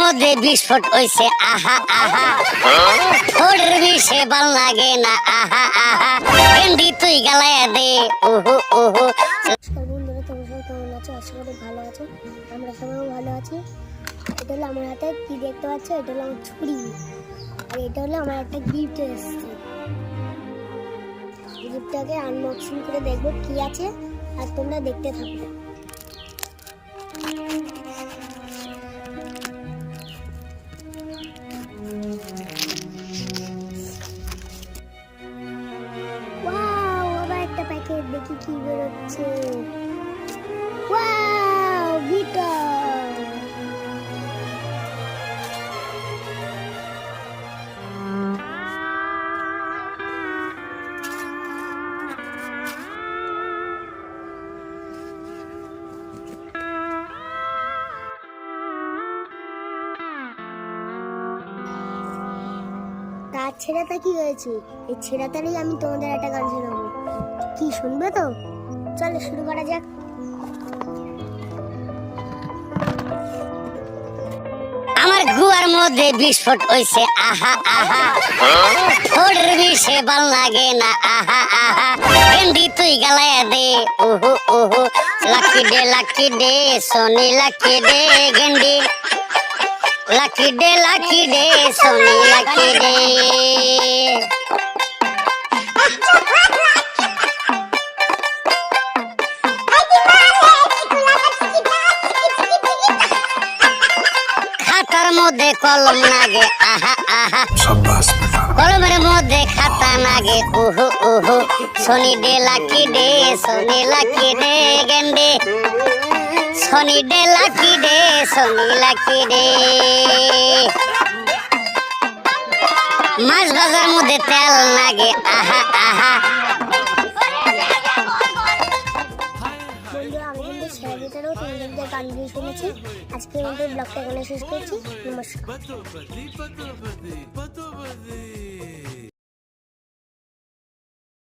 মধ্যে বিস্ফোট হইছে আহা আহা ওর বিষে ভাল লাগে না আহা আহা ভেন্ডি তুই গালায়া দে ওহো ওহো। বন্ধুরা তোমরা সবাই কেমন আছো? আশা করি ভালো আছো। আমরা সবাই ভালো আছি। এটা হলো আমার হাতে কি দেখতে পাচ্ছ, এটা হলো আমার ছুরি, আর এটা হলো আমার একটা গিফট এসেছে। গিফটটাকে আনবক্সিং করে দেখবো কি আছে, আর তোমরা দেখতে থাকো। ওয়াও, আবার একটা প্যাকেট, দেখি কি বেরোচ্ছে। Wow, guitar. তার ছেড়াটা কি হয়েছে? এই ছেড়াটারই আমি তোমাদের একটা গান শোনাবো। কি শুনবে তো? চলো শুরু করা যাক। আমার গুয়ার মধ্যে বিস্ফোট হইছে আহা আহা ওর বিষে ভাল লাগে না আহা আহা ভেন্ডি তুই গালায়া দে ওহো ওহো। লাকি ডে সোনি লাকি ডে গেন্ডি লাকি ডে সোনি লাকি ডে। খাতার মধ্যে কলম লাগে আহা আহা কলমের মধ্যে খাতা লাগে ওহো ওহো। সোনি লাকি ডে গেন্ডে সোনি লাকি ডে। মাছ ভাজার মধ্যে তেল লাগে আহা আহা। বন্ধুরা, আমি কিন্তু ছেড়াটারও তোমাদের গান দিয়ে শুনেছি। আজকে আমাদের ব্লগটা এখানে শেষ করছি। নমস্কার।